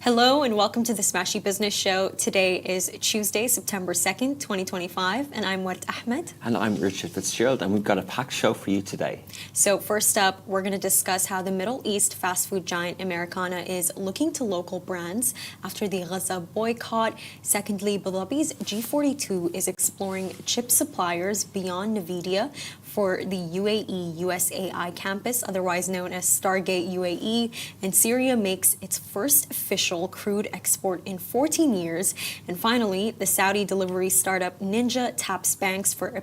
Hello and welcome to the Smashi Business Show. Today is Tuesday, September 2nd, 2025, and I'm Wart Ahmed. And I'm Richard Fitzgerald, and we've got a packed show for you today. So first up, we're going to discuss how the Middle East fast food giant Americana is looking to local brands after the Gaza boycott. Secondly, Dhabi's G42 is exploring chip suppliers beyond Nvidia for the UAE USAI campus, otherwise known as Stargate UAE, and Syria makes its first official crude export in 14 years. And finally, the Saudi delivery startup Ninja taps banks for a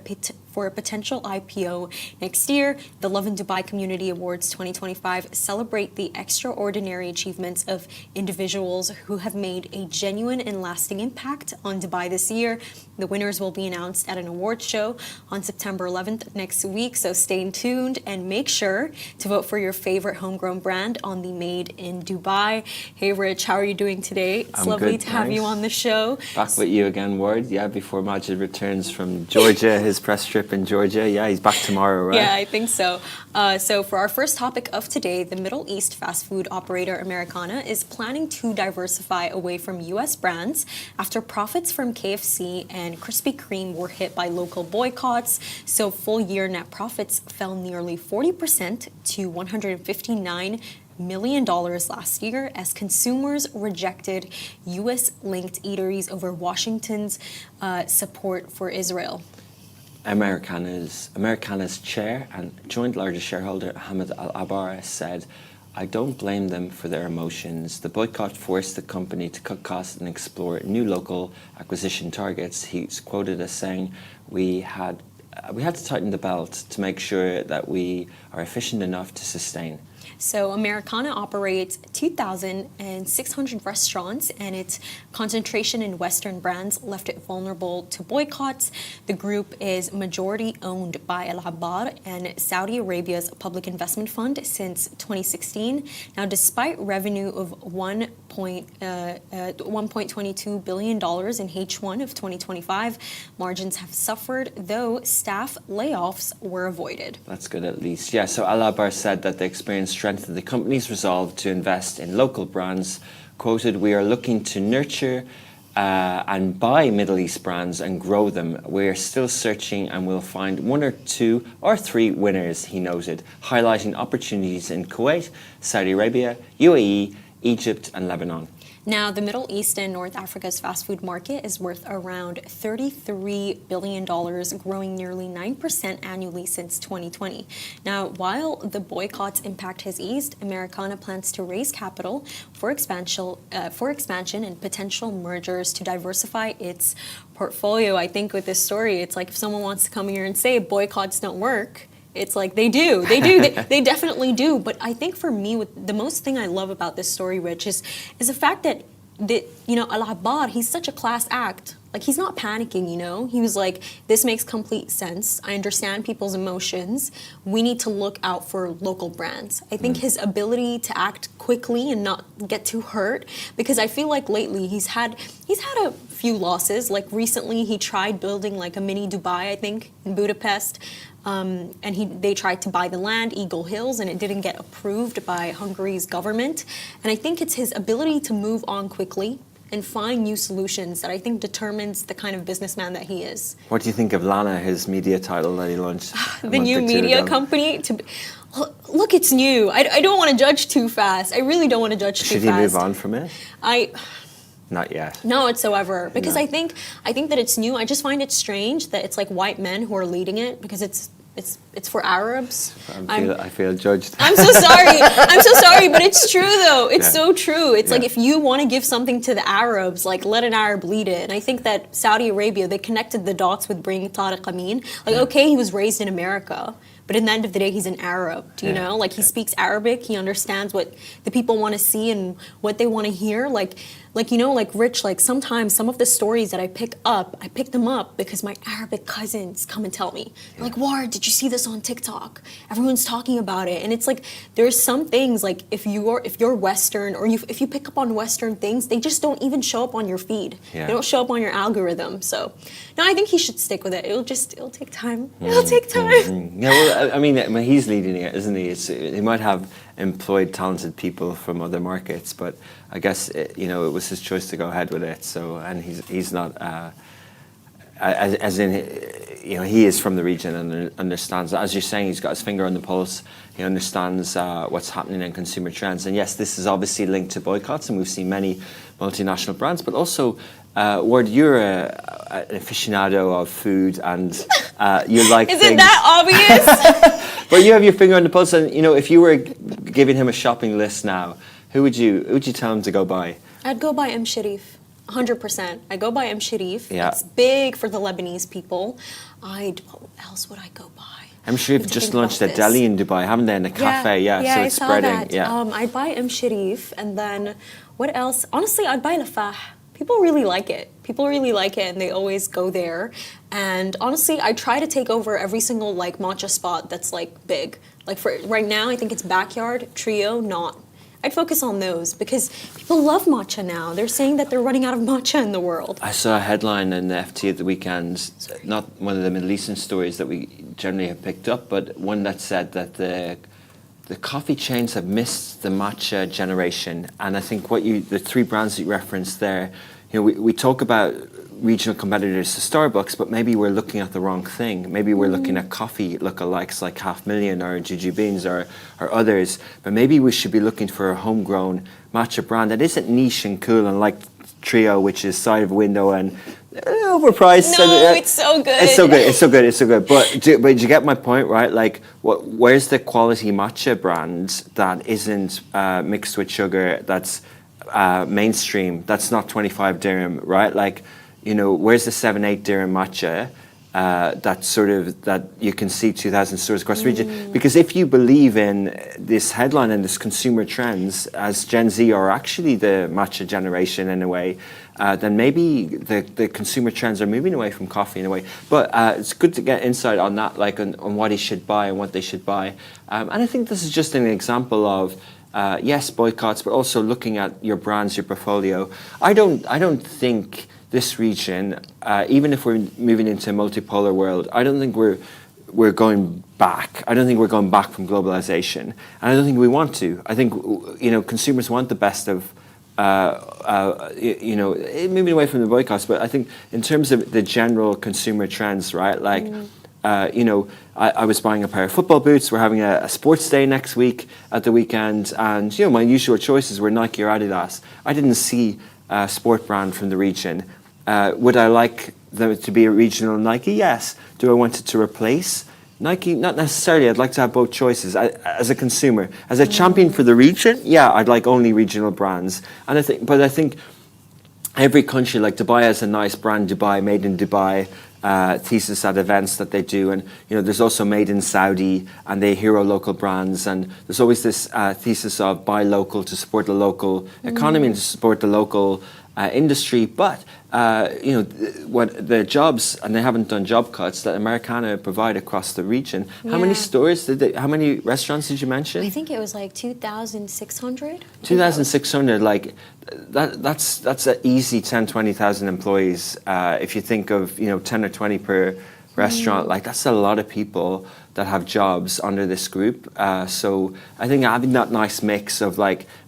potential IPO next year. The Love in Dubai Community Awards 2025 celebrate the extraordinary achievements of individuals who have made a genuine and lasting impact on Dubai this year. The winners will be announced at an awards show on September 11th next week, so stay tuned and make sure to vote for your favorite homegrown brand on the Made in Dubai. Hey Rich, how are you doing today? It's lovely to have you on the show. Back with you again, Ward. Yeah, before Majid returns from Georgia, his press trip in Georgia. Yeah, he's back tomorrow, right? Yeah, I think so. So for our first topic of today, the Middle East fast food operator Americana is planning to diversify away from U.S. brands after profits from KFC and Krispy Kreme were hit by local boycotts. So full year net profits fell nearly 40% to $159 million last year as consumers rejected U.S.-linked eateries over Washington's support for Israel. Americana's chair and joint largest shareholder, Hamad Al-Abar, said, "I don't blame them for their emotions. The boycott forced the company to cut costs and explore new local acquisition targets." He's quoted as saying, we had to tighten the belt to make sure that we are efficient enough to sustain. So Americana operates 2,600 restaurants, and its concentration in Western brands left it vulnerable to boycotts. The group is majority owned by Al-Abar and Saudi Arabia's public investment fund since 2016. Now, despite revenue of $1.22 billion in H1 of 2025, margins have suffered, though staff layoffs were avoided. That's good at least. Yeah, so Al-Abar said that they experienced strength in the company's resolve to invest in local brands. Quoted, "We are looking to nurture and buy Middle East brands and grow them. We're still searching and we'll find one or two or three winners," he noted, highlighting opportunities in Kuwait, Saudi Arabia, UAE, Egypt and Lebanon. Now, the Middle East and North Africa's fast food market is worth around $33 billion, growing nearly 9% annually since 2020. Now, while the boycotts impact has eased, Americana plans to raise capital for expansion and potential mergers to diversify its portfolio. I think with this story, it's like if someone wants to come here and say boycotts don't work, it's like they do. They definitely do. But I think for me, the most thing I love about this story, Rich, is the fact that Al-Abar, he's such a class act. Like, he's not panicking, He was like, this makes complete sense. I understand people's emotions. We need to look out for local brands. I think his ability to act quickly and not get too hurt, because I feel like lately he's had a few losses. Like recently he tried building like a mini Dubai, I think, in Budapest. And they tried to buy the land, Eagle Hills, and it didn't get approved by Hungary's government. And I think it's his ability to move on quickly and find new solutions that I think determines the kind of businessman that he is. What do you think of Lana, his media title that he launched? The new media company? Look, it's new. I don't want to judge too fast. I really don't want to judge too fast. Should he move on from it? Not yet. No, whatsoever. Because no. I think that it's new. I just find it strange that it's like white men who are leading it, because it's for Arabs. I feel judged. I'm so sorry. I'm so sorry, but it's true though. It's so true. It's like if you want to give something to the Arabs, like let an Arab lead it. And I think that Saudi Arabia, they connected the dots with bringing Tariq Amin. Like, okay, he was raised in America, but at the end of the day, he's an Arab, do you know? Like, he speaks Arabic, he understands what the people want to see and what they want to hear. Like, Rich, like sometimes some of the stories that I pick them up because my Arabic cousins come and tell me. They're like, Ward, did you see this on TikTok? Everyone's talking about it. And it's like, there's some things, like if you're Western, or if you pick up on Western things, they just don't even show up on your feed. They don't show up on your algorithm. So, no, I think he should stick with it. It'll take time. It'll take time. Yeah, well, I mean, he's leading it, isn't he? He might have employed talented people from other markets, but I guess it was his choice to go ahead with it. So, and he's not as in, he is from the region and understands. As you're saying, he's got his finger on the pulse. He understands what's happening in consumer trends. And yes, this is obviously linked to boycotts, and we've seen many multinational brands, but also, Ward, you're an aficionado of food, and you like Is things. it that obvious? But you have your finger on the pulse, and if you were giving him a shopping list now, who would you tell him to go buy? I'd go buy Sharif. 100%. I go buy Sharif. Yeah. It's big for the Lebanese people. What else would I go buy? Sharif just launched a deli in Dubai, haven't they? In a cafe, so it's spreading. That. Yeah. I'd buy Sharif, and then what else? Honestly, I'd buy Lafah. People really like it. And they always go there. And honestly, I try to take over every single matcha spot that's big. Like for right now, I think it's Backyard, Trio, Not. I'd focus on those because people love matcha now. They're saying that they're running out of matcha in the world. I saw a headline in the FT at the weekend, not one of the Middle Eastern stories that we generally have picked up, but one that said that the coffee chains have missed the matcha generation. And I think the three brands that you referenced there, we talk about regional competitors to Starbucks, but maybe we're looking at the wrong thing. Maybe we're looking at coffee lookalikes like 500,000 or Jujubes or others, but maybe we should be looking for a homegrown matcha brand that isn't niche and cool and like Trio, which is side of a window and overpriced. No, it's so good. It's so good. But do you get my point, right? Like, where's the quality matcha brand that isn't mixed with sugar, that's mainstream, that's not 25 dirham, right? Like, where's the 7-8 dirham matcha that you can see 2,000 stores across the region? Because if you believe in this headline and this consumer trends, as Gen Z are actually the matcha generation in a way, then maybe the consumer trends are moving away from coffee in a way. But it's good to get insight on that, on what he should buy and what they should buy. And I think this is just an example of yes, boycotts, but also looking at your brands, your portfolio. I don't think this region, even if we're moving into a multipolar world, I don't think we're going back. I don't think we're going back from globalization, and I don't think we want to. I think consumers want the best of moving away from the boycotts. But I think in terms of the general consumer trends, right? I was buying a pair of football boots. We're having a sports day next week at the weekend, and my usual choices were Nike or Adidas. I didn't see a sport brand from the region. Would I like them to be a regional Nike? Yes. Do I want it to replace Nike? Not necessarily. I'd like to have both choices. As a consumer, as a champion for the region, yeah, I'd like only regional brands. And I think every country, like Dubai has a nice brand, Dubai, made in Dubai. Thesis at events that they do, and there's also made in Saudi, and they hero local brands, and there's always this thesis of buy local to support the local economy and to support the local industry. But what the jobs, and they haven't done job cuts that Americana provide across the region. Yeah. How many stores how many restaurants did you mention? I think it was 2,600. 2,600, that's an easy 10, 20,000 employees. If you think of 10 or 20 per restaurant, that's a lot of people that have jobs under this group. So I think having that nice mix of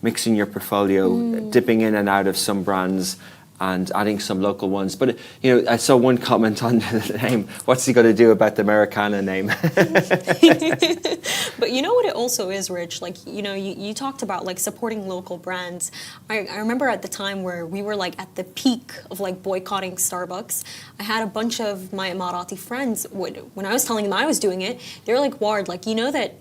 mixing your portfolio, dipping in and out of some brands, and adding some local ones. But I saw one comment on the name. What's he going to do about the Americana name? But you know what it also is, Rich? You talked about supporting local brands. I remember at the time where we were at the peak of boycotting Starbucks. I had a bunch of my Emirati friends. When I was telling them I was doing it, they were like, "Ward, that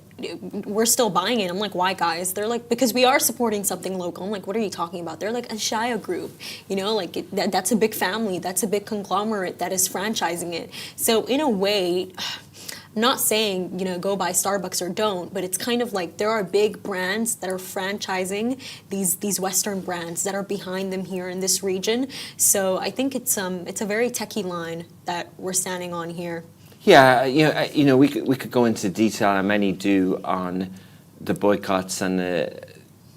we're still buying it." I'm like, "Why, guys?" They're like, "Because we are supporting something local." I'm like, "What are you talking about?" They're like, "A Shia group, that's a big family, that's a big conglomerate that is franchising it." So in a way, I'm not saying go buy Starbucks or don't, but it's kind of there are big brands that are franchising these Western brands that are behind them here in this region. So I think it's a very techie line that we're standing on here. Yeah, we could go into detail, and many do, on the boycotts and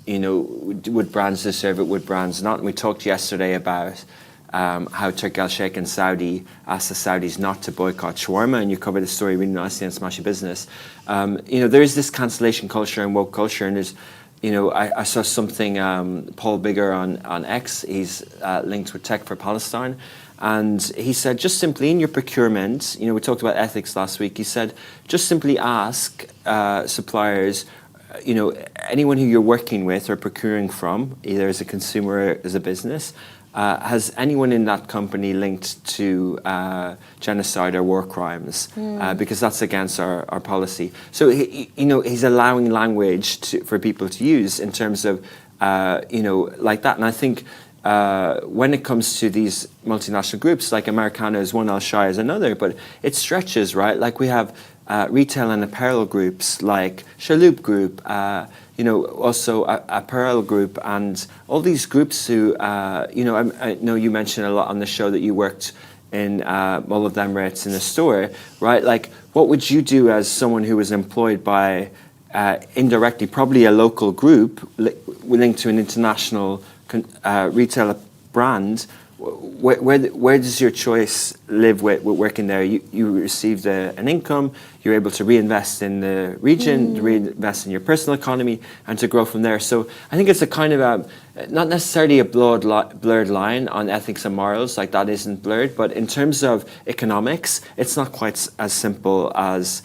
would brands deserve it, would brands not. And we talked yesterday about how Turkey al-Sheikh and Saudi asked the Saudis not to boycott shawarma, and you covered the story really nicely on Smashi Business. There is this cancellation culture and woke culture, and I saw something, Paul Bigger on X, he's linked with Tech for Palestine, and he said, just simply in your procurement, we talked about ethics last week, he said, just simply ask suppliers, anyone who you're working with or procuring from, either as a consumer or as a business, has anyone in that company linked to genocide or war crimes? Because that's against our policy. So he's allowing language for people to use in terms of like that. And I think when it comes to these multinational groups, like Americana is one, Al-Shai is another, but it stretches, right? Like we have retail and apparel groups like Shaloop Group, also Apparel Group, and all these groups who, I know you mentioned a lot on the show that you worked in Mall of the Emirates in a store, right? Like, what would you do as someone who was employed by, indirectly, probably a local group linked to an international retail brand? Where does your choice live with working there? You received an income, you're able to reinvest in the region, to reinvest in your personal economy, and to grow from there. So I think it's a kind of not necessarily a blurred line on ethics and morals, like that isn't blurred, but in terms of economics, it's not quite as simple as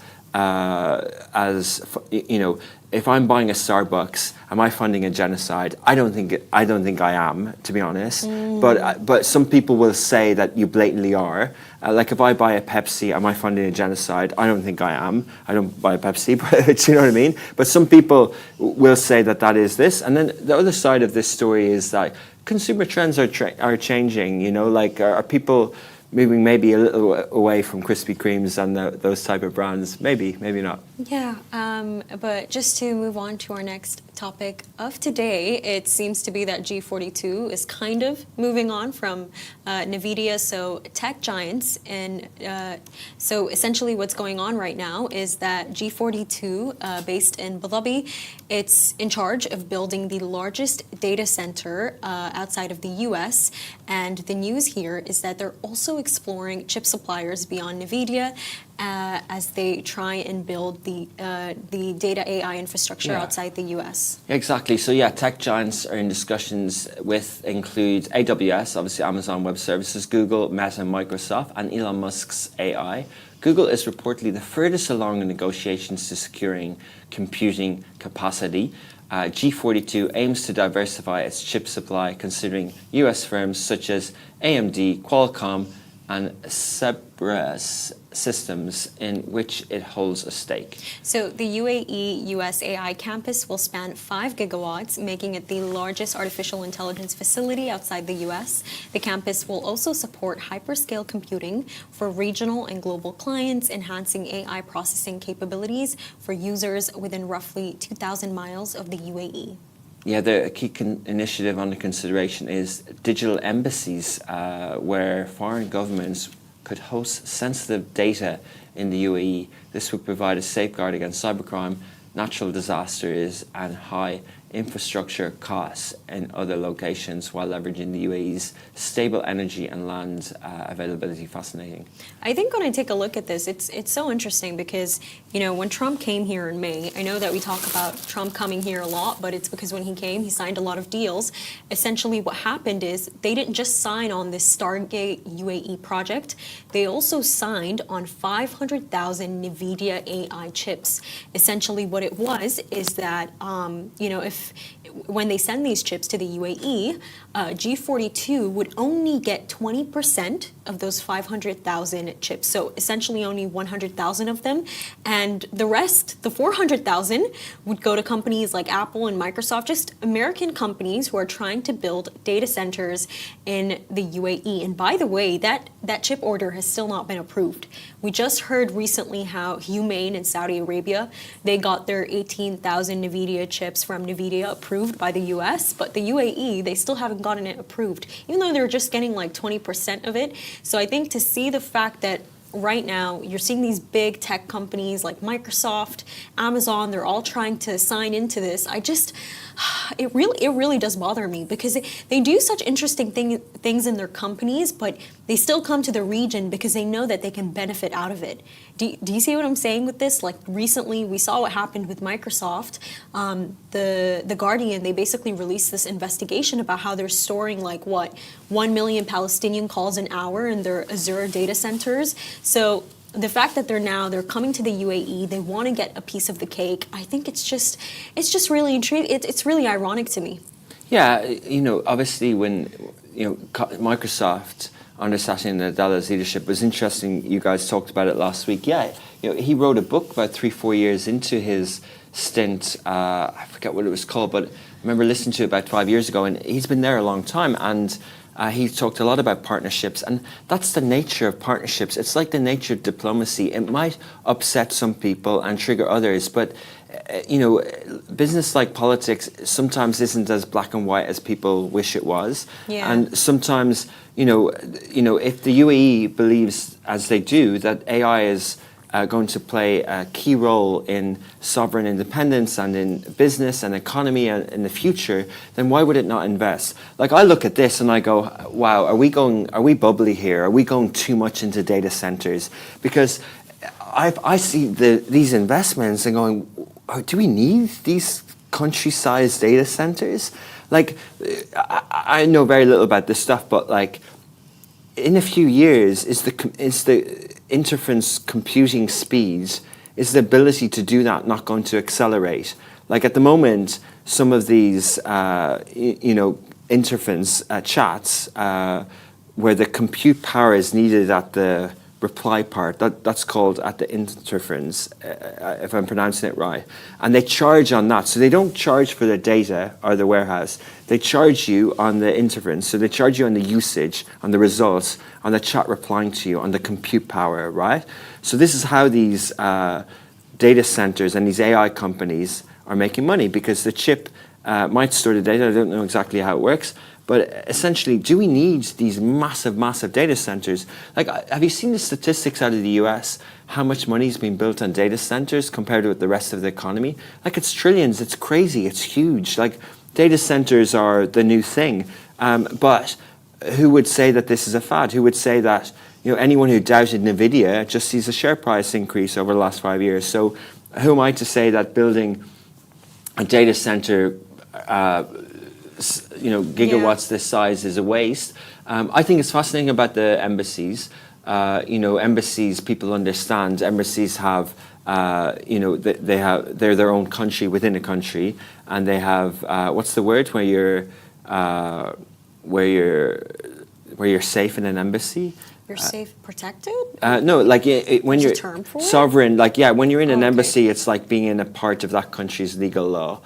if I'm buying a Starbucks, am I funding a genocide? I don't think I am, to be honest. But some people will say that you blatantly are. Like if I buy a Pepsi, am I funding a genocide? I don't think I am. I don't buy a Pepsi, but you know what I mean? But some people will say that is this. And then the other side of this story is that consumer trends are changing. Like are people moving maybe a little away from Krispy Kremes and those type of brands? Maybe not. Yeah, but just to move on to our next topic of today, it seems to be that G42 is kind of moving on from Nvidia, so tech giants. And so essentially what's going on right now is that G42, based in Abu Dhabi, it's in charge of building the largest data center outside of the US. And the news here is that they're also exploring chip suppliers beyond Nvidia as they try and build the data AI infrastructure outside the US. Exactly. So tech giants are in discussions with include AWS, obviously Amazon Web Services, Google, Meta, Microsoft, and Elon Musk's AI. Google is reportedly the furthest along in negotiations to securing computing capacity. G42 aims to diversify its chip supply, considering US firms such as AMD, Qualcomm, and Cerebras Systems, in which it holds a stake. So the UAE-US AI campus will span 5 gigawatts, making it the largest artificial intelligence facility outside the US. The campus will also support hyperscale computing for regional and global clients, enhancing AI processing capabilities for users within roughly 2,000 miles of the UAE. Yeah, the key initiative under consideration is digital embassies, where foreign governments could host sensitive data in the UAE. This would provide a safeguard against cybercrime, natural disasters, and high infrastructure costs in other locations while leveraging the UAE's stable energy and land availability. Fascinating. I think when I take a look at this, it's so interesting because, when Trump came here in May, I know that we talk about Trump coming here a lot, but it's because when he came, he signed a lot of deals. Essentially what happened is they didn't just sign on this Stargate UAE project, they also signed on 500,000 Nvidia AI chips. Essentially what it was is that, when they send these chips to the UAE, G42 would only get 20% of those 500,000 chips. So essentially only 100,000 of them. And the rest, the 400,000, would go to companies like Apple and Microsoft, just American companies who are trying to build data centers in the UAE. And by the way, that chip order has still not been approved. We just heard recently how Humane in Saudi Arabia, they got their 18,000 Nvidia chips from Nvidia approved by the US, but the UAE, they still haven't gotten it approved, even though they're just getting like 20% of it. So I think to see the fact that right now you're seeing these big tech companies like Microsoft, Amazon, they're all trying to sign into this. it really does bother me because they do such interesting things in their companies, but they still come to the region because they know that they can benefit out of it. Do you see what I'm saying with this? Like recently, we saw what happened with Microsoft. The Guardian, they basically released this investigation about how they're storing 1 million Palestinian calls an hour in their Azure data centers. So the fact that they're coming to the UAE, they want to get a piece of the cake. I think it's just really intriguing. It's really ironic to me. Yeah, obviously when Microsoft under Satya Nadella's leadership was interesting. You guys talked about it last week. Yeah, he wrote a book about 3-4 years into his stint. I forget what it was called, but I remember listening to it about 5 years ago, and he's been there a long time. And he talked a lot about partnerships, and that's the nature of partnerships. It's like the nature of diplomacy. It might upset some people and trigger others, but business like politics sometimes isn't as black and white as people wish it was. Yeah. And sometimes, if the UAE believes, as they do, that AI is going to play a key role in sovereign independence and in business and economy in the future, then why would it not invest? Like, I look at this and I go, wow, are we bubbly here? Are we going too much into data centers? Because I see these investments and going, oh, do we need these country-sized data centers? Like, I know very little about this stuff, but like, in a few years, is the interference computing speed, is the ability to do that not going to accelerate? Like at the moment, some of these, interference chats, where the compute power is needed at the reply part, that's called at the interference, if I'm pronouncing it right. And they charge on that. So they don't charge for the data or the warehouse. They charge you on the interference. So they charge you on the usage, on the results, on the chat replying to you, on the compute power, right? So this is how these data centers and these AI companies are making money, because the chip might store the data. I don't know exactly how it works. But essentially, do we need these massive, massive data centers? Like, have you seen the statistics out of the US? How much money is being built on data centers compared with the rest of the economy? Like, it's trillions. It's crazy. It's huge. Like, data centers are the new thing. But who would say that this is a fad? Who would say that anyone who doubted Nvidia just sees a share price increase over the last 5 years? So who am I to say that building a data center gigawatts this size is a waste? I think it's fascinating about the embassies. Embassies, people understand. Embassies have, they're their own country within a country, and they have what's the word where you're safe in an embassy? You're safe, protected? No, like when you're term for sovereign, like when you're in an Okay. embassy, it's like being in a part of that country's legal law,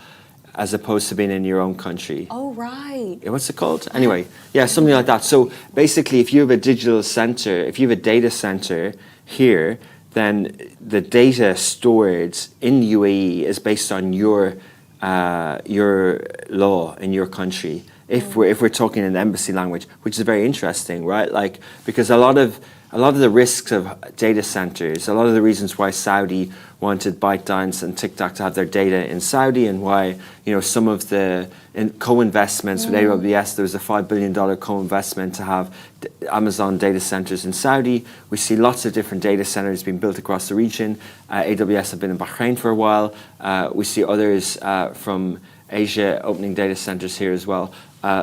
as opposed to being in your own country. Oh, right. What's it called? Anyway, yeah, something like that. So basically, if you have a digital center, if you have a data center here, then the data stored in UAE is based on your law in your country. If we're talking in embassy language, which is very interesting, right? Like, because a lot of the risks of data centers, a lot of the reasons why Saudi wanted ByteDance and TikTok to have their data in Saudi, and why some of the co-investments with AWS, there was a $5 billion co-investment to have Amazon data centers in Saudi. We see lots of different data centers being built across the region. AWS have been in Bahrain for a while. We see others from Asia opening data centers here as well.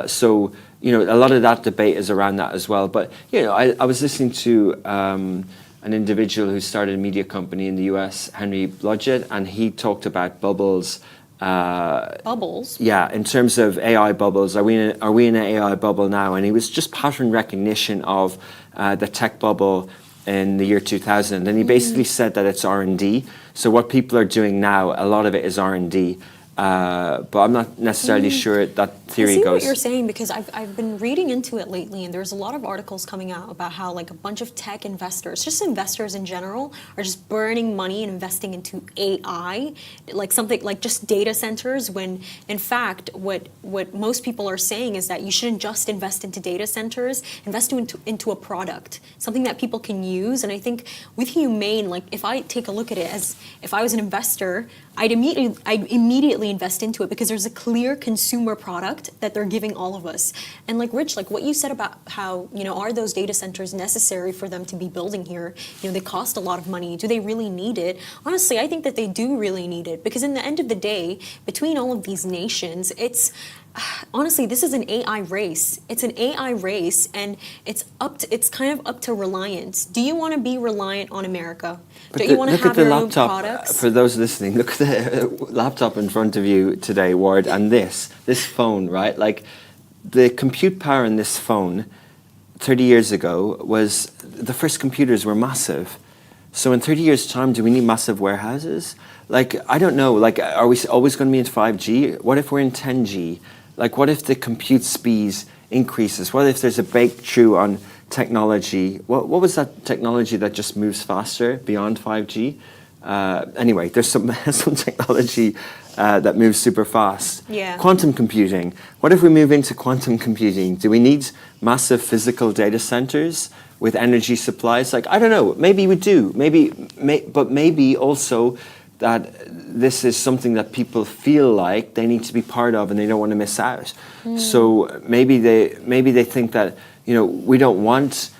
So a lot of that debate is around that as well. But I was listening to an individual who started a media company in the US, Henry Blodgett, and he talked about bubbles. Bubbles? Yeah, in terms of AI bubbles, are we in an AI bubble now? And he was just pattern recognition of the tech bubble in the year 2000, and he basically said that it's R&D. So what people are doing now, a lot of it is R&D. But I'm not necessarily sure that theory I see goes. what you're saying, because I've been reading into it lately, and there's a lot of articles coming out about how like a bunch of tech investors, just investors in general, are just burning money and investing into AI, like something like just data centers, when in fact what most people are saying is that you shouldn't just invest into data centers, invest into a product, something that people can use. And I think with Humane, like if I take a look at it as if I was an investor, I'd immediately really invest into it because there's a clear consumer product that they're giving all of us. And like Rich, like what you said about how, are those data centers necessary for them to be building here? They cost a lot of money. Do they really need it? Honestly, I think that they do really need it because in the end of the day, between all of these nations, honestly, this is an AI race. It's an AI race, and it's kind of up to reliance. Do you want to be reliant on America? Don't you want to have your own products? For those listening, look at the laptop in front of you today, Ward, and this phone, right? Like the compute power in this phone 30 years ago was the first computers were massive. So in 30 years' time, do we need massive warehouses? Like, I don't know. Like, are we always going to be in 5G? What if we're in 10G? Like, what if the compute speeds increases? What if there's a breakthrough on technology? What was that technology that just moves faster beyond 5G? Anyway, there's some technology that moves super fast. Yeah. Quantum computing. What if we move into quantum computing? Do we need massive physical data centers with energy supplies? Like, I don't know. Maybe we do. But maybe also that this is something that people feel like they need to be part of and they don't want to miss out. So maybe they think that we don't want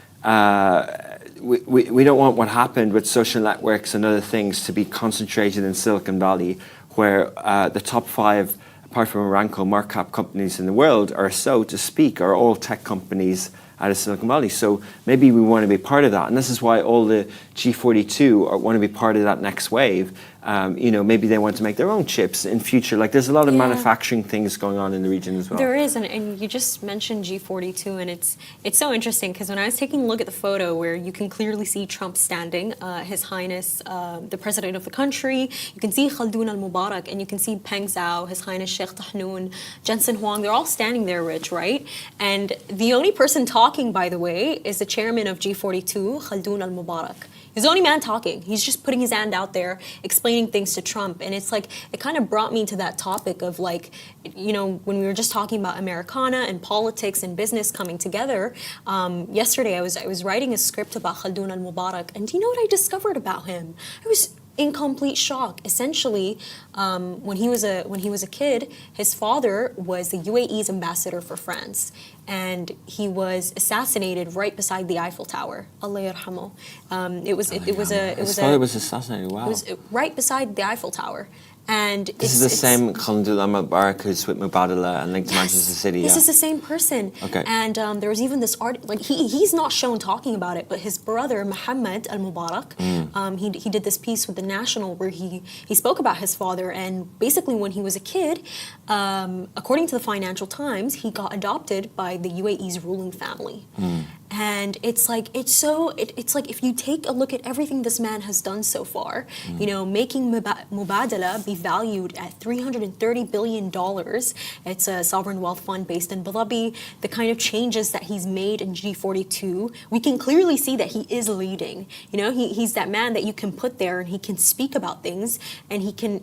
we don't want what happened with social networks and other things to be concentrated in Silicon Valley, where the top 5, apart from Aramco, market cap companies in the world, are so to speak, are all tech companies out of Silicon Valley. So maybe we want to be part of that. And this is why all the G42 want to be part of that next wave. Maybe they want to make their own chips in future. Like there's a lot of manufacturing things going on in the region as well. There is, and you just mentioned G42, and it's so interesting because when I was taking a look at the photo where you can clearly see Trump standing, His Highness, the president of the country, you can see Khaldoun al-Mubarak, and you can see Peng Zhao, His Highness Sheikh Tahnoon, Jensen Huang, they're all standing there, Rich, right? And the only person talking, by the way, is the chairman of G42, Khaldoun al-Mubarak. He's the only man talking. He's just putting his hand out there, explaining things to Trump. And it's like, it kind of brought me to that topic of like, when we were just talking about Americana and politics and business coming together. Yesterday, I was writing a script about Khaldoun al-Mubarak. And do you know what I discovered about him? I was in complete shock. Essentially, when he was a kid, his father was the UAE's ambassador for France, and he was assassinated right beside the Eiffel Tower. Allah yarhamu. His father was assassinated. Wow. It was right beside the Eiffel Tower. And this is the same Khaldoun al-Mubarak who's with Mubadala and linked to Manchester City. This is the same person. Okay. And there was even this art, like he's not shown talking about it, but his brother Mohammed al-Mubarak, he did this piece with the National where he spoke about his father, and basically when he was a kid, according to the Financial Times, he got adopted by the UAE's ruling family. And it's like if you take a look at everything this man has done so far, making Mubadala be valued at $330 billion. It's a sovereign wealth fund based in Dhabi. The kind of changes that he's made in G42, we can clearly see that he is leading. He's that man that you can put there and he can speak about things, and he can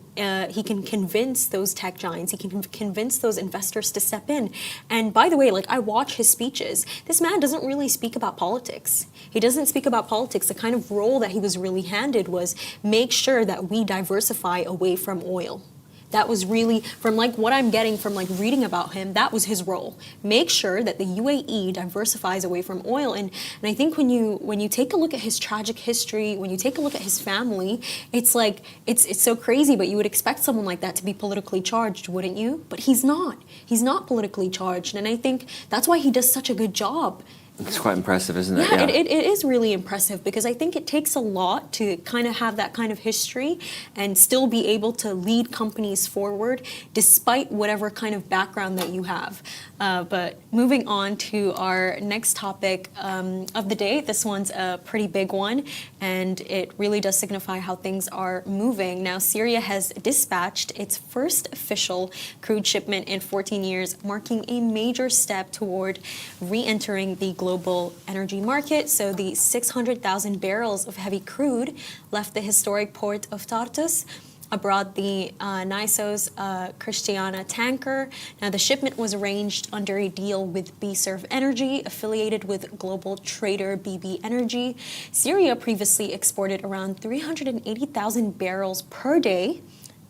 convince those tech giants, he can convince those investors to step in. And by the way, like I watch his speeches, this man doesn't really speak about politics. He doesn't speak about politics. The kind of role that he was really handed was make sure that we diversify away from oil. That was really, from like what I'm getting from like reading about him, that was his role. Make sure that the UAE diversifies away from oil. And I think when you take a look at his tragic history, when you take a look at his family, it's like, it's so crazy, but you would expect someone like that to be politically charged, wouldn't you? But he's not. He's not politically charged. And I think that's why he does such a good job. It's quite impressive, isn't it? Yeah, it is really impressive because I think it takes a lot to kind of have that kind of history and still be able to lead companies forward despite whatever kind of background that you have. But moving on to our next topic of the day, this one's a pretty big one, and it really does signify how things are moving. Now, Syria has dispatched its first official crude shipment in 14 years, marking a major step toward re-entering the global energy market. So the 600,000 barrels of heavy crude left the historic port of Tartus aboard the Nisos Christiana tanker. Now, the shipment was arranged under a deal with BServ Energy, affiliated with global trader BB Energy. Syria previously exported around 380,000 barrels per day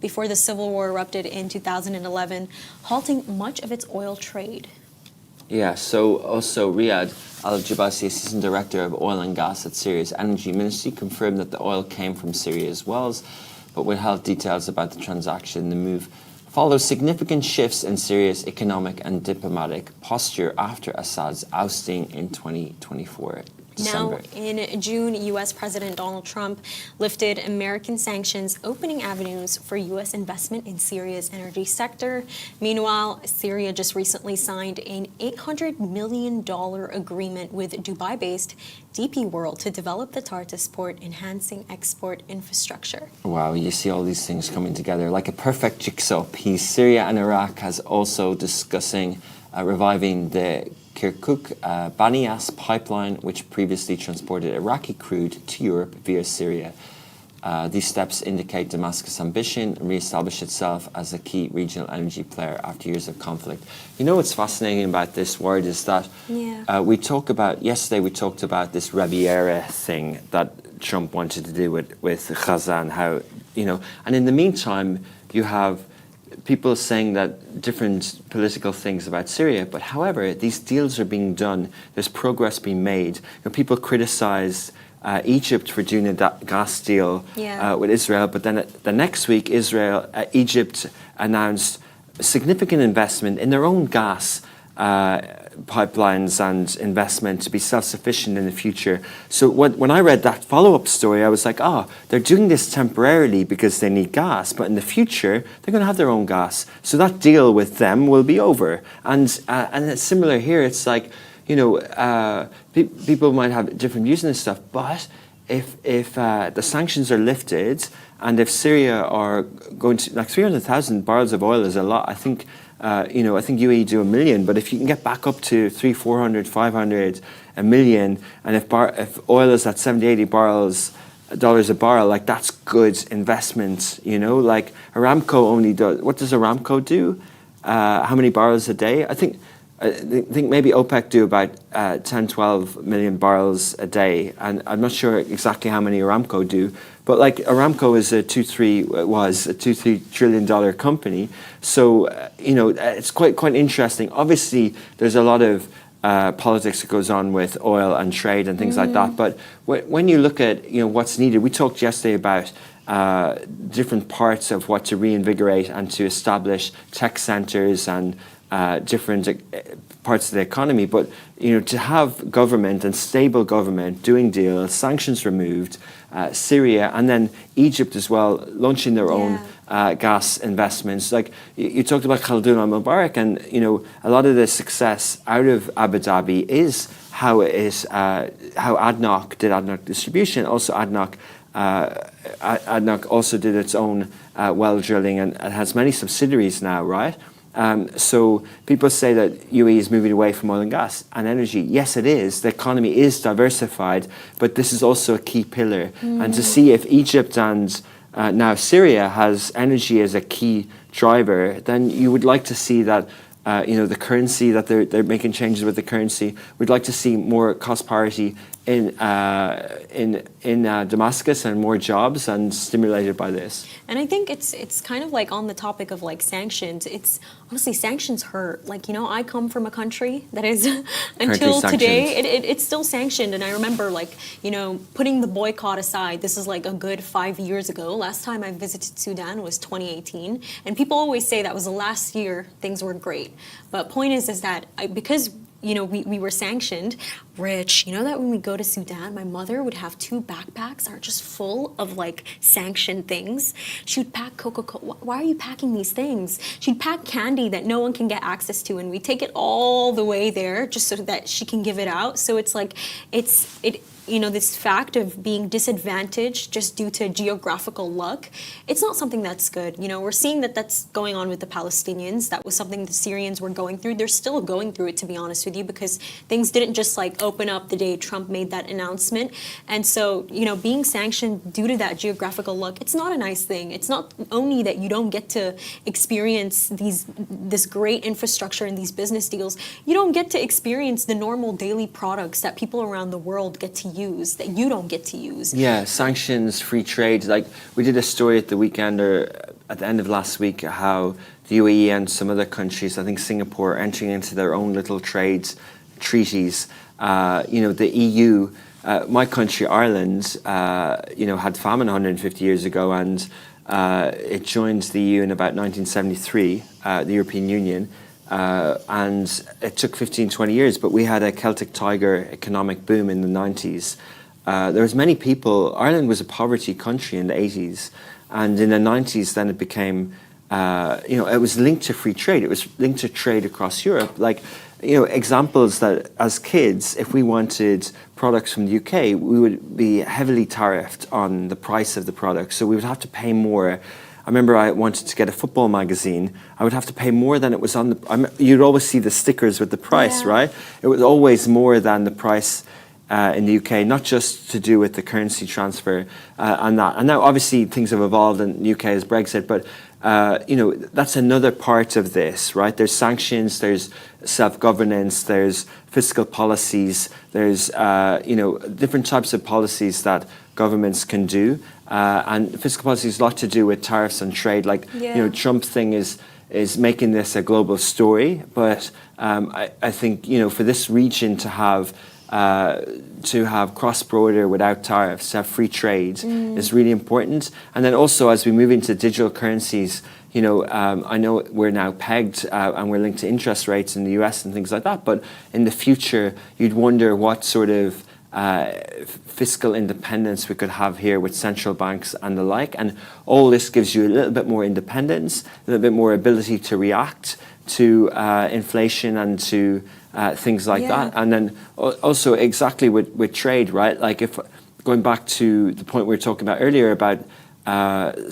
before the civil war erupted in 2011, halting much of its oil trade. Yeah, so also Riyadh Al-Jabasi, Assistant Director of Oil and Gas at Syria's Energy Ministry, confirmed that the oil came from Syria's wells, but withheld details about the transaction. The move follows significant shifts in Syria's economic and diplomatic posture after Assad's ousting in 2024. December. Now, in June, U.S. President Donald Trump lifted American sanctions, opening avenues for U.S. investment in Syria's energy sector. Meanwhile, Syria just recently signed an $800 million agreement with Dubai-based DP World to develop the Tartus port, enhancing export infrastructure. Wow, you see all these things coming together like a perfect jigsaw piece. Syria and Iraq has also discussing reviving the Kirkuk Banias pipeline, which previously transported Iraqi crude to Europe via Syria. These steps indicate Damascus' ambition to re-establish itself as a key regional energy player after years of conflict. You know what's fascinating about this word is that yesterday we talked about this Riviera thing that Trump wanted to do with Gaza and how, and in the meantime you have people saying that different political things about Syria, but however, these deals are being done, there's progress being made. People criticize Egypt for doing a gas deal with Israel, but then the next week, Egypt announced significant investment in their own gas pipelines and investment to be self-sufficient in the future. So when I read that follow-up story, I was like, they're doing this temporarily because they need gas, but in the future, they're going to have their own gas. So that deal with them will be over. And it's similar here. It's like, people might have different views on this stuff, but if the sanctions are lifted and if Syria are going to, like 300,000 barrels of oil is a lot, I think UAE do 1 million, but if you can get back up to 300, 400, 500, 1 million, and if oil is at 70, 80 dollars a barrel, like that's good investment, like Aramco only does, what does Aramco do? How many barrels a day? I think maybe OPEC do about 10, 12 million barrels a day, and I'm not sure exactly how many Aramco do, but like Aramco is a 2-3 trillion dollar company, so it's quite interesting. Obviously, there's a lot of politics that goes on with oil and trade and things like that, but when you look at what's needed, we talked yesterday about different parts of what to reinvigorate and to establish tech centers and different parts of the economy, but to have government and stable government doing deals, sanctions removed, Syria and then Egypt as well launching their own gas investments. Like you talked about Khaldun al-Mubarak, and a lot of the success out of Abu Dhabi is how ADNOC did ADNOC distribution. Also ADNOC also did its own well drilling and has many subsidiaries now, right? So people say that UAE is moving away from oil and gas and energy. Yes, it is. The economy is diversified, but this is also a key pillar. And to see if Egypt and now Syria has energy as a key driver, then you would like to see that the currency, that they're making changes with the currency. We'd like to see more cost parity in Damascus and more jobs and stimulated by this. And I think it's kind of like on the topic of like sanctions. It's honestly, sanctions hurt. Like, I come from a country that is until today it's still sanctioned. And I remember putting the boycott aside, this is like a good 5 years ago. Last time I visited Sudan was 2018, and people always say that was the last year things were great. But point is that because we were sanctioned, rich, that when we go to Sudan, my mother would have 2 backpacks that are just full of like sanctioned things. She would pack Coca-Cola. Why are you packing these things? She'd pack candy that no one can get access to, and we take it all the way there just so that she can give it out. So it's like, this fact of being disadvantaged just due to geographical luck, it's not something that's good. We're seeing that that's going on with the Palestinians. That was something the Syrians were going through. They're still going through it, to be honest with you, because things didn't just like open up the day Trump made that announcement. And so, being sanctioned due to that geographical luck, it's not a nice thing. It's not only that you don't get to experience this great infrastructure and these business deals, you don't get to experience the normal daily products that people around the world get to use that you don't get to use. Yeah, sanctions, free trade. Like we did a story at the weekend or at the end of last week how the UAE and some other countries, I think Singapore, are entering into their own little trade treaties. The EU, my country, Ireland, had famine 150 years ago, and it joined the EU in about 1973, the European Union. And it took 15, 20 years, but we had a Celtic Tiger economic boom in the 90s. There was many people, Ireland was a poverty country in the 80s, and in the 90s then it became, it was linked to free trade. It was linked to trade across Europe. Like, examples that as kids, if we wanted products from the UK, we would be heavily tariffed on the price of the product. So we would have to pay more. I remember I wanted to get a football magazine. I would have to pay more than it was on the... You'd always see the stickers with the price, right? It was always more than the price in the UK, not just to do with the currency transfer and that. And now obviously things have evolved in the UK as Brexit, but that's another part of this, right? There's sanctions, there's self-governance, there's fiscal policies, there's different types of policies that governments can do, and fiscal policy has a lot to do with tariffs and trade. Like Trump's thing is making this a global story, but I think for this region to have cross-border without tariffs, to have free trade is really important. And then also as we move into digital currencies, I know we're now pegged and we're linked to interest rates in the US and things like that, but in the future you'd wonder what sort of fiscal independence we could have here with central banks and the like. And all this gives you a little bit more independence, a little bit more ability to react to inflation and to things like that. And then also exactly with trade, right? Like if going back to the point we were talking about earlier about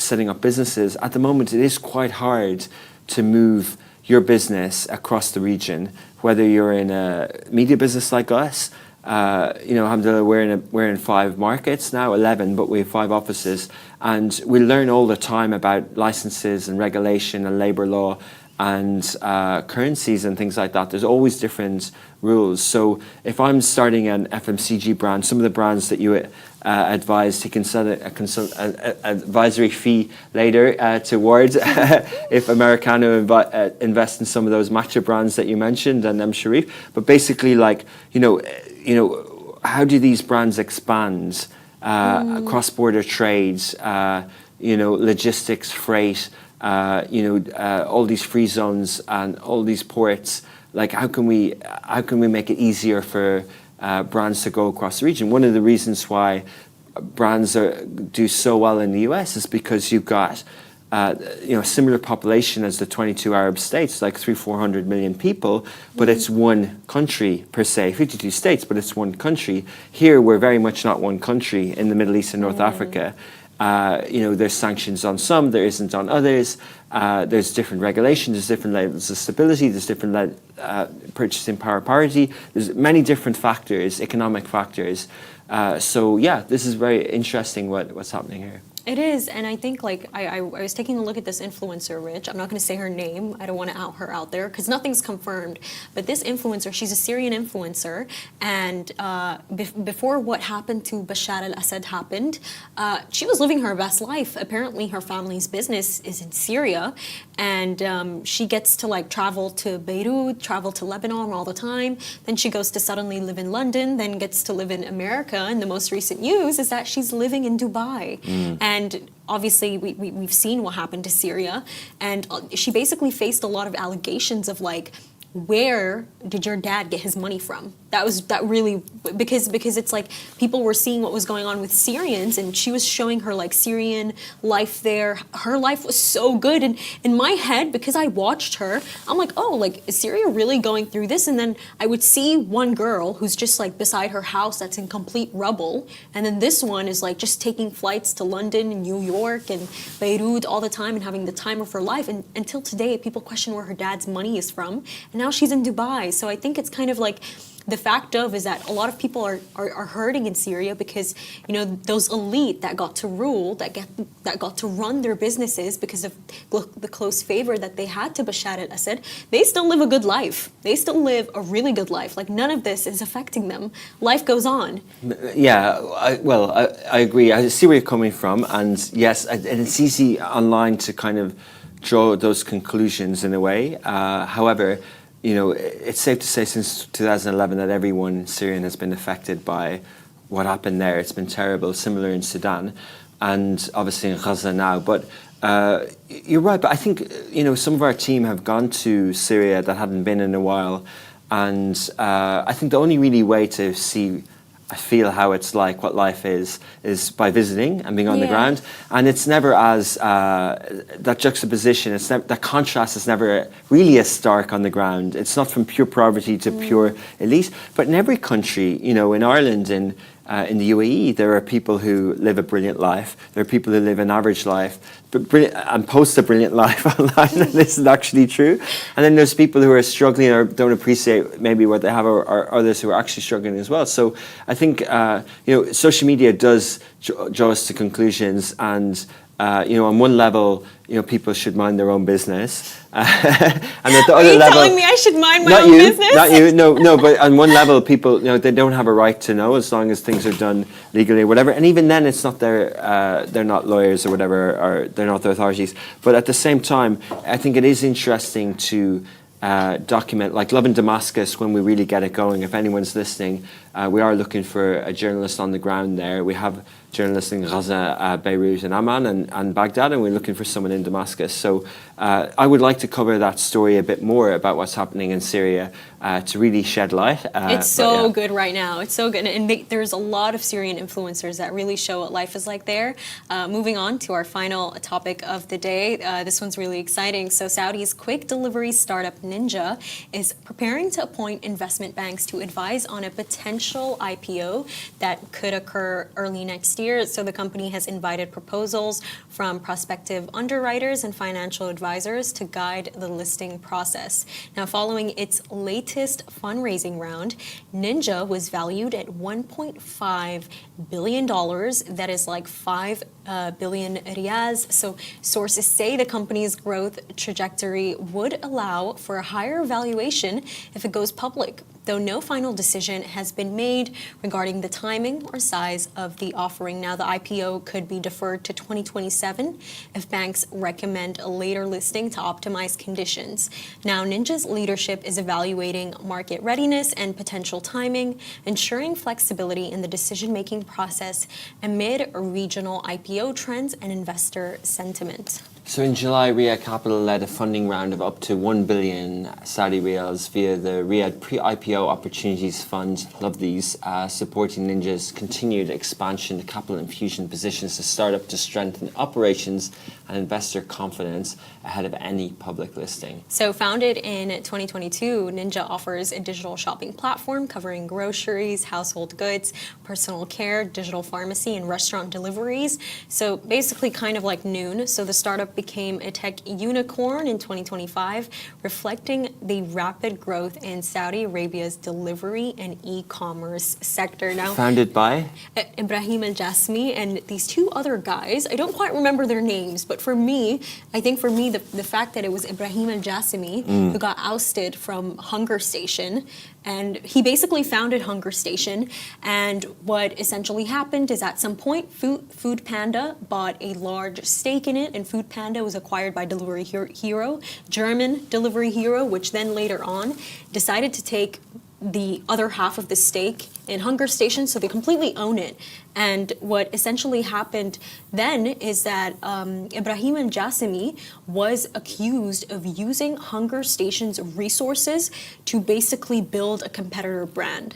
setting up businesses, at the moment it is quite hard to move your business across the region, whether you're in a media business like us. Alhamdulillah, we're in 5 markets now, 11, but we have 5 offices, and we learn all the time about licenses and regulation and labor law and currencies and things like that. There's always different rules. So if I'm starting an FMCG brand, some of the brands that you advised, you can set an advisory fee later towards if Americana invest in some of those matcha brands that you mentioned and Sharif. But basically, like, how do these brands expand cross-border trades, logistics, freight, all these free zones and all these ports? Like, how can we make it easier for brands to go across the region? One of the reasons why brands do so well in the US is because you've got a similar population as the 22 Arab states, like 300-400 million people, but it's one country per se, 52 states, but it's one country. Here, we're very much not one country in the Middle East and North Africa. There's sanctions on some, there isn't on others. There's different regulations, there's different levels of stability, there's different purchasing power parity. There's many different factors, economic factors. This is very interesting what's happening here. It is, and I think like I was taking a look at this influencer, Rich. I'm not going to say her name. I don't want to out her out there because nothing's confirmed. But this influencer, she's a Syrian influencer, and before what happened to Bashar al-Assad happened, she was living her best life. Apparently, her family's business is in Syria, and she gets to like travel to Beirut, travel to Lebanon all the time. Then she goes to suddenly live in London, then gets to live in America. And the most recent news is that she's living in Dubai. And obviously, we've seen what happened to Syria. And she basically faced a lot of allegations of like, where did your dad get his money from? That really, because it's like people were seeing what was going on with Syrians, and she was showing her like Syrian life there. Her life was so good, and in my head, because I watched her, I'm like, oh, like is Syria really going through this? And then I would see one girl who's just like beside her house that's in complete rubble, and then this one is like just taking flights to London and New York and Beirut all the time and having the time of her life. And until today, people question where her dad's money is from, and now she's in Dubai. So I think it's kind of like the fact of is that a lot of people are hurting in Syria because, you know, those elite that got to rule, that got to run their businesses because of the close favor that they had to Bashar al-Assad, they still live a good life. They still live a really good life. Like, none of this is affecting them. Life goes on. Yeah, I agree. I see where you're coming from, and yes, and it's easy online to kind of draw those conclusions in a way. However, you know, it's safe to say since 2011 that everyone in Syria has been affected by what happened there. It's been terrible, similar in Sudan, and obviously in Gaza now. But you're right, but I think, you know, some of our team have gone to Syria that hadn't been in a while, and I think the only really way to feel how it's like, what life is by visiting and being on the ground. And it's never as, that juxtaposition, that contrast is never really as stark on the ground. It's not from pure poverty to pure elite. But in every country, you know, in Ireland, in the UAE, there are people who live a brilliant life. There are people who live an average life and post a brilliant life online, and this is actually true. And then there's people who are struggling or don't appreciate maybe what they have, or others who are actually struggling as well. So I think, you know, social media does draw us to conclusions, and you know, on one level, you know, people should mind their own business. And at the other level, telling me I should mind my own business? Not you, no. But on one level, people, you know, they don't have a right to know as long as things are done legally or whatever. And even then, it's not they're not lawyers or whatever, or they're not the authorities. But at the same time, I think it is interesting to document, like Love in Damascus, when we really get it going. If anyone's listening, we are looking for a journalist on the ground there. We have journalists in Gaza, Beirut and Amman and Baghdad, and we're looking for someone in Damascus. So I would like to cover that story a bit more about what's happening in Syria to really shed light. It's so good right now. It's so good. And there's a lot of Syrian influencers that really show what life is like there. Moving on to our final topic of the day. This one's really exciting. So Saudi's quick delivery startup Ninja is preparing to appoint investment banks to advise on a potential IPO that could occur early next year. So the company has invited proposals from prospective underwriters and financial advisors to guide the listing process. Now, following its latest fundraising round, Ninja was valued at $1.5 billion. That is like 5 billion riyals. So sources say the company's growth trajectory would allow for a higher valuation if it goes public, though no final decision has been made regarding the timing or size of the offering. Now, the IPO could be deferred to 2027 if banks recommend a later listing to optimize conditions. Now, Ninja's leadership is evaluating market readiness and potential timing, ensuring flexibility in the decision-making process amid regional IPO trends and investor sentiment. So in July, Riyadh Capital led a funding round of up to 1 billion Saudi riyals via the Riyadh Pre-IPO Opportunities Fund. Love these, supporting Ninja's continued expansion. The capital infusion positions the startup to strengthen operations and investor confidence ahead of any public listing. So founded in 2022, Ninja offers a digital shopping platform covering groceries, household goods, personal care, digital pharmacy, and restaurant deliveries. So basically kind of like Noon. So the startup became a tech unicorn in 2025, reflecting the rapid growth in Saudi Arabia's delivery and e-commerce sector. Now, founded by Ibrahim Al-Jasmi and these two other guys. I don't quite remember their names, but I think for me, the fact that it was Ibrahim Al-Jasmi who got ousted from Hunger Station, and he basically founded Hunger Station. And what essentially happened is at some point, Food Panda bought a large stake in it, and Food Panda was acquired by Delivery Hero, German Delivery Hero, which then later on decided to take the other half of the stake in Hunger Station, so they completely own it. And what essentially happened then is that Ibrahim Al-Jasmi was accused of using Hunger Station's resources to basically build a competitor brand.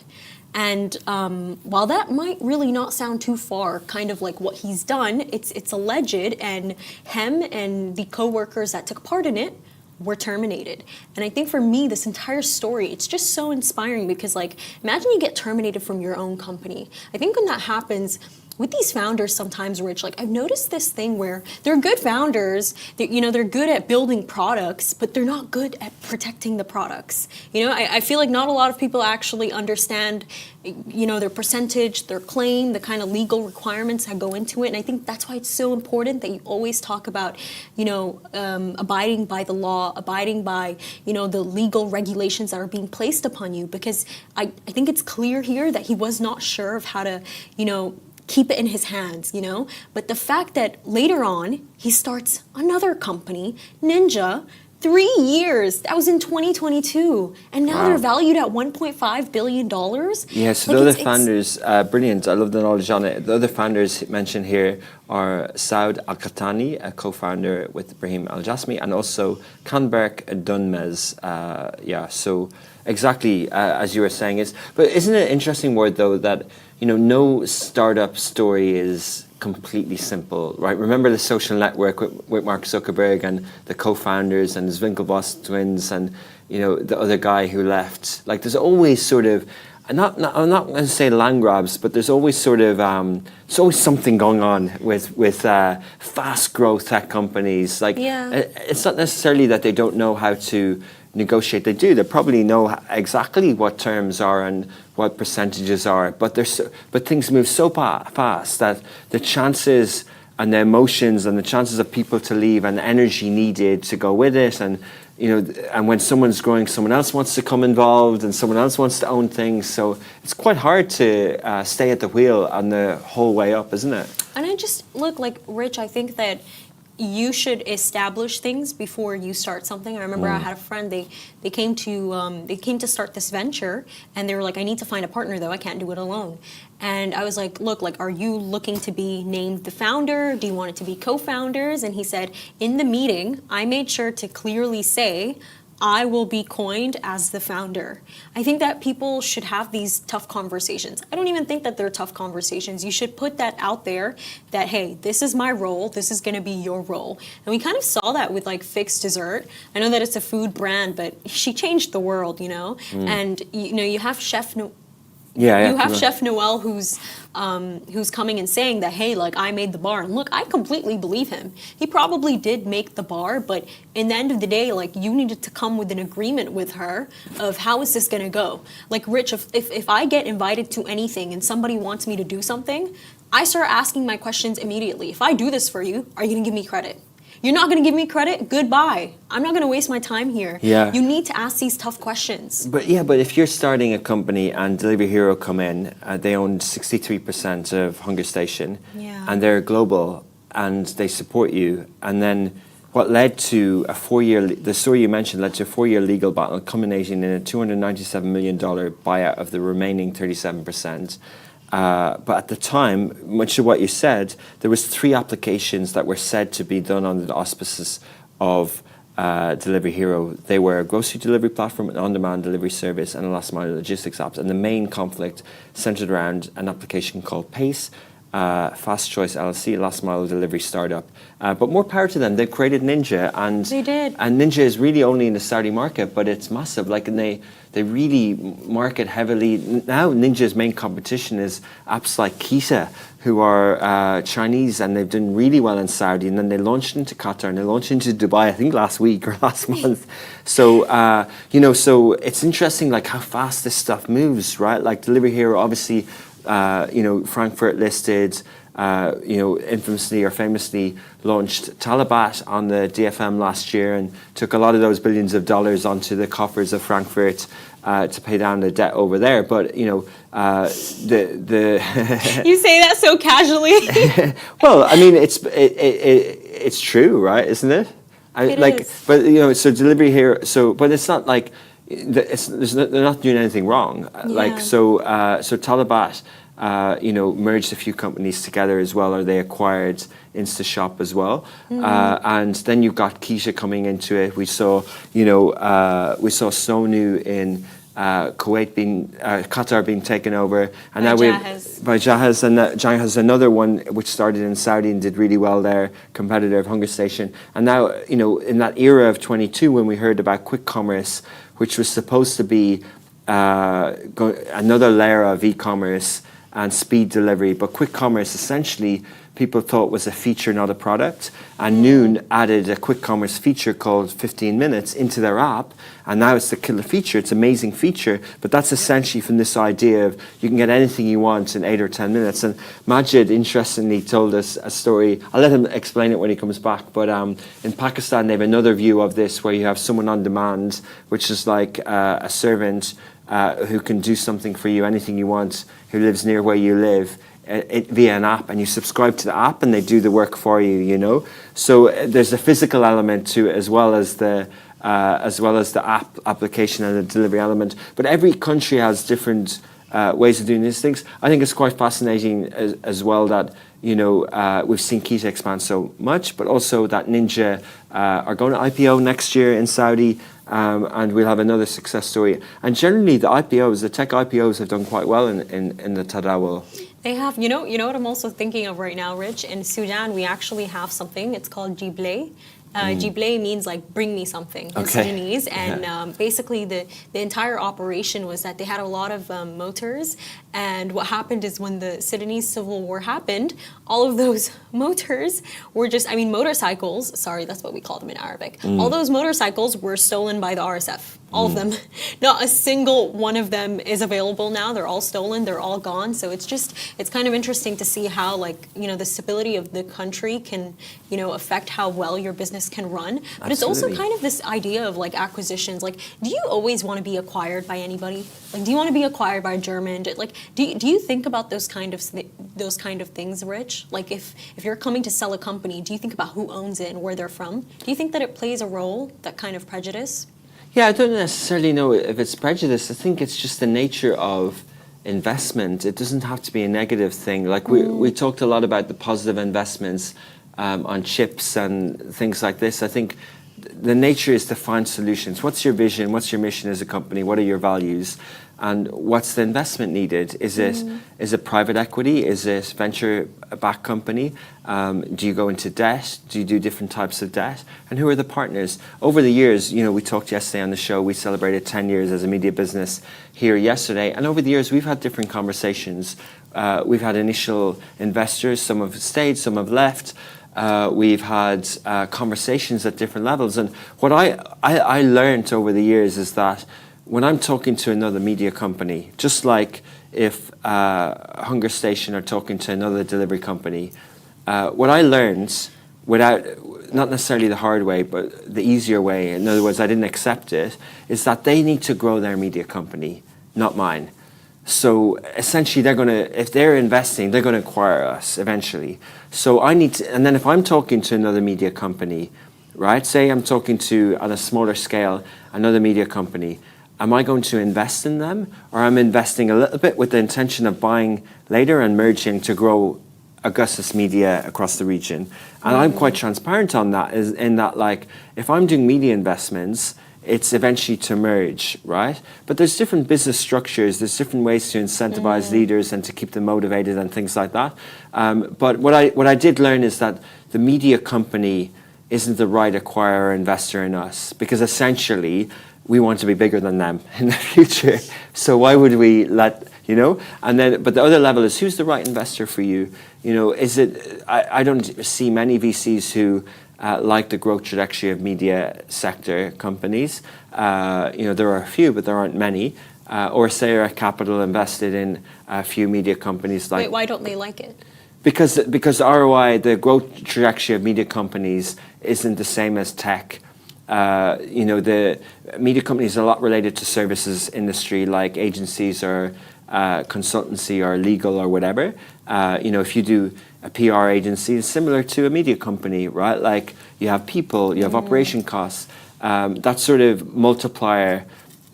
And while that might really not sound too far, kind of like what he's done, it's alleged, and him and the co-workers that took part in it were terminated. And I think for me, this entire story, it's just so inspiring because, like, imagine you get terminated from your own company. I think when that happens, with these founders sometimes, Rich, like I've noticed this thing where they're good founders, they're good at building products, but they're not good at protecting the products. I feel like not a lot of people actually understand, their percentage, their claim, the kind of legal requirements that go into it. And I think that's why it's so important that you always talk about, abiding by the law, abiding by, the legal regulations that are being placed upon you. Because I think it's clear here that he was not sure of how to, keep it in his hands, But the fact that later on he starts another company, Ninja, 3 years. That was in 2022, and now they're valued at $1.5 billion. Yeah, so the other founders, brilliant. I love the knowledge on it. The other founders mentioned here are Saud Al-Qahtani, a co-founder with Ibrahim Al-Jasmi, and also Canberk Dunmez. So exactly as you were saying. But isn't it an interesting word, though, that no startup story is completely simple, right? Remember the social network with Mark Zuckerberg and the co-founders and the Winklevoss twins and the other guy who left. Like there's always sort of, I'm not going to say land grabs, but there's always sort of there's always something going on with fast growth tech companies. Like it's not necessarily that they don't know how to negotiate. They do. They probably know exactly what terms are and what percentages are. But things move so fast that the chances and the emotions and the chances of people to leave and the energy needed to go with it, and and when someone's growing, someone else wants to come involved and someone else wants to own things. So it's quite hard to stay at the wheel on the whole way up, isn't it? And I just look like, Rich, I think that you should establish things before you start something. I remember I had a friend, they came to start this venture, and they were like, I need to find a partner though, I can't do it alone. And I was like, look, like, are you looking to be named the founder? Do you want it to be co-founders? And he said, in the meeting, I made sure to clearly say, I will be coined as the founder. I think that people should have these tough conversations. I don't even think that they're tough conversations. You should put that out there that, hey, this is my role. This is going to be your role. And we kind of saw that with like Fix Dessert. I know that it's a food brand, but she changed the world, And, you have Chef Chef Noel who's coming and saying that, hey, like, I made the bar. And look, I completely believe him. He probably did make the bar, but in the end of the day, like, you needed to come with an agreement with her of how is this going to go. Like, Rich, if I get invited to anything and somebody wants me to do something, I start asking my questions immediately. If I do this for you, are you going to give me credit? You're not going to give me credit? Goodbye. I'm not going to waste my time here. Yeah. You need to ask these tough questions. But if you're starting a company and Delivery Hero come in, they own 63% of Hunger Station, and they're global and they support you. And then what led to the story you mentioned led to a 4-year legal battle culminating in a $297 million buyout of the remaining 37%. But at the time, much of what you said, there was 3 applications that were said to be done under the auspices of Delivery Hero. They were a grocery delivery platform, an on-demand delivery service, and a last-mile logistics apps. And the main conflict centered around an application called Pace, Fast Choice LLC, last-mile delivery startup. But more power to them. They've created Ninja, and they did. And Ninja is really only in the Saudi market, but it's massive. Like, and they really market heavily. Now Ninja's main competition is apps like Kita, who are Chinese, and they've done really well in Saudi. And then they launched into Qatar, and they launched into Dubai, I think last week or last month. So, so it's interesting, like, how fast this stuff moves, right? Like, Delivery Hero, obviously, Frankfurt listed, infamously or famously launched Talabat on the DFM last year and took a lot of those billions of dollars onto the coffers of Frankfurt to pay down the debt over there. But, the You say that so casually. Well, I mean, it's true, right? Isn't it? It is. But, so Delivery Hero, but it's not like, they're not doing anything wrong. Like, so Talabat, merged a few companies together as well, or they acquired InstaShop as well. And then you've got Keisha coming into it. We saw Sonu in Kuwait Qatar being taken over, and now by Jahaz, and Jahaz has another one which started in Saudi and did really well there, competitor of Hunger Station. And now, in that era of 22, when we heard about quick commerce, which was supposed to be another layer of e-commerce, and speed delivery. But quick commerce, essentially, people thought was a feature, not a product. And Noon added a quick commerce feature called 15 minutes into their app. And now it's the killer feature. It's an amazing feature. But that's essentially from this idea of you can get anything you want in 8 or 10 minutes. And Majid, interestingly, told us a story. I'll let him explain it when he comes back. But in Pakistan, they have another view of this where you have someone on demand, which is like a servant who can do something for you, anything you want, who lives near where you live, via an app, and you subscribe to the app and they do the work for you, you know. So there's a physical element to it as well as the application and the delivery element. But every country has different ways of doing these things. I think it's quite fascinating as well that, you know, we've seen Kita expand so much, but also that Ninja are going to IPO next year in Saudi, and we'll have another success story. And generally, the IPOs, the tech IPOs, have done quite well in the Tadawul. They have, you know what I'm also thinking of right now, Rich? In Sudan, we actually have something. It's called Jible. Jible means like bring me something in Sudanese, and basically the entire operation was that they had a lot of motors, and what happened is when the Sudanese civil war happened, all of those motors were just, I mean motorcycles, sorry, that's what we call them in Arabic. All those motorcycles were stolen by the RSF. All of them. Not a single one of them is available now. They're all stolen. They're all gone. So it's kind of interesting to see how, like, you know, the stability of the country can, you know, affect how well your business can run. But It's also kind of this idea of like acquisitions. Like, do you always want to be acquired by anybody? Like, do you want to be acquired by a German? Like, do you think about those kind of things, Rich? Like, if you're coming to sell a company, do you think about who owns it and where they're from? Do you think that it plays a role, that kind of prejudice? Yeah, I don't necessarily know if it's prejudice. I think it's just the nature of investment. It doesn't have to be a negative thing. Like we talked a lot about the positive investments on chips and things like this. I think the nature is to find solutions. What's your vision? What's your mission as a company? What are your values? And what's the investment needed? Is it private equity? Is it venture-backed company? Do you go into debt? Do you do different types of debt? And who are the partners? Over the years, you know, we talked yesterday on the show, we celebrated 10 years as a media business here yesterday. And over the years, we've had different conversations. We've had initial investors, some have stayed, some have left. We've had conversations at different levels. And what I learned over the years is that when I'm talking to another media company, just like if Hunger Station are talking to another delivery company, what I learned, without, not necessarily the hard way, but the easier way, in other words, I didn't accept it, is that they need to grow their media company, not mine. So essentially, if they're investing, they're going to acquire us eventually. So I need to, and then if I'm talking to another media company, right, say I'm talking to, on a smaller scale, another media company, am I going to invest in them, or I'm investing a little bit with the intention of buying later and merging to grow Augustus Media across the region? And I'm quite transparent on that, in that, like, if I'm doing media investments, it's eventually to merge, right? But there's different business structures, there's different ways to incentivize leaders and to keep them motivated and things like that. But what I did learn is that the media company isn't the right acquirer or investor in us, because essentially we want to be bigger than them in the future. So why would we let, you know? And then, but the other level is, who's the right investor for you? You know, is it, I don't see many VCs who like the growth trajectory of media sector companies. You know, there are a few, but there aren't many. Or Syria Capital invested in a few media companies. Like, wait, why don't they like it? Because ROI, the growth trajectory of media companies isn't the same as tech. You know, the media companies are a lot related to services industry, like agencies or consultancy or legal or whatever. You know, if you do a PR agency, it's similar to a media company, right? Like, you have people, you have operation costs. That sort of multiplier,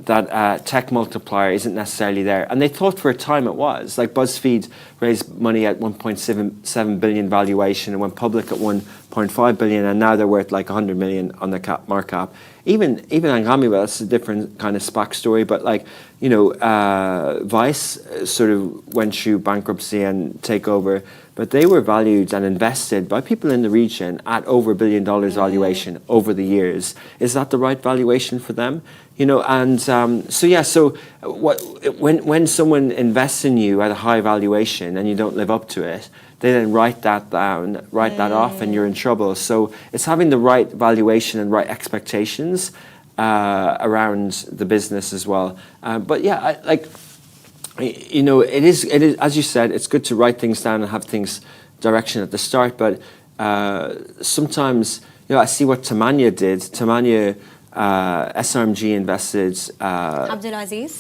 that tech multiplier isn't necessarily there. And they thought for a time it was. Like, BuzzFeed raised money at 1.7 billion valuation and went public at 1 0.5 billion, and now they're worth like 100 million on their market cap. Even Angami, well, that's a different kind of SPAC story, but like, you know, Vice sort of went through bankruptcy and takeover, but they were valued and invested by people in the region at over $1 billion valuation over the years. Is that the right valuation for them? You know, and when someone invests in you at a high valuation and you don't live up to it, they then write that down, write that off, and you're in trouble. So it's having the right valuation and right expectations around the business as well. But yeah, you know, it is, as you said, it's good to write things down and have things direction at the start. But sometimes, you know, I see what Tamania did. Tamania, SRMG invested. Abdulaziz?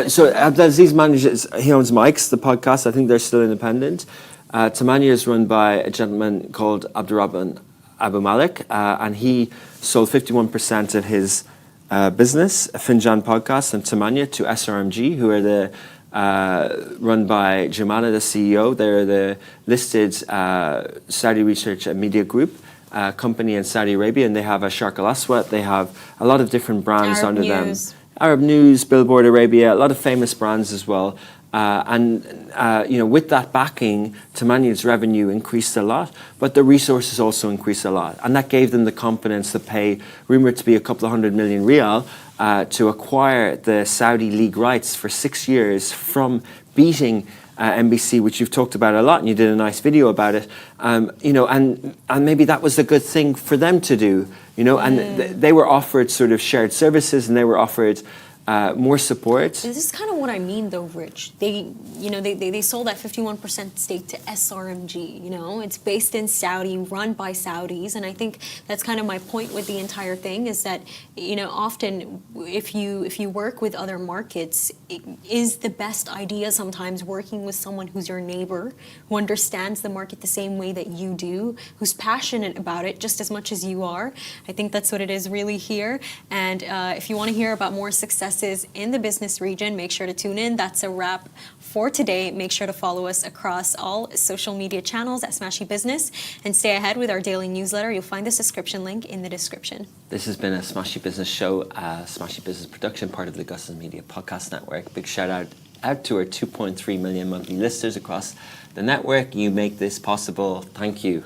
So Abdulaziz manages, he owns Mike's, the podcast. I think they're still independent. Tamania is run by a gentleman called Abdurrahman Abu Malik, and he sold 51% of his business, Finjan Podcast and Tamania, to SRMG, who are run by Jamala, the CEO. They're the listed Saudi research and media group company in Saudi Arabia, and they have a Sharq Al Aswad. They have a lot of different brands Arab under News. them. Arab News, Billboard Arabia, a lot of famous brands as well. You know, with that backing, Tamania's revenue increased a lot, but the resources also increased a lot. And that gave them the confidence to pay, rumored to be a couple of 100 million rial, to acquire the Saudi league rights for 6 years from beating NBC, which you've talked about a lot, and you did a nice video about it. You know, and maybe that was a good thing for them to do, you know, and they were offered sort of shared services, and they were offered more support. This is kind of what I mean, though, Rich. They sold that 51% stake to SRMG. You know, it's based in Saudi, run by Saudis, and I think that's kind of my point with the entire thing is that, you know, often if you work with other markets, it is the best idea sometimes working with someone who's your neighbor, who understands the market the same way that you do, who's passionate about it just as much as you are. I think that's what it is really here. And if you want to hear about more successes in the business region, make sure to tune in. That's a wrap for today. Make sure to follow us across all social media channels at Smashi Business and stay ahead with our daily newsletter. You'll find the subscription link in the description. This has been a Smashi Business show, Smashi Business production, part of the Gus's Media Podcast Network. Big shout out to our 2.3 million monthly listeners across the network. You make this possible. Thank you.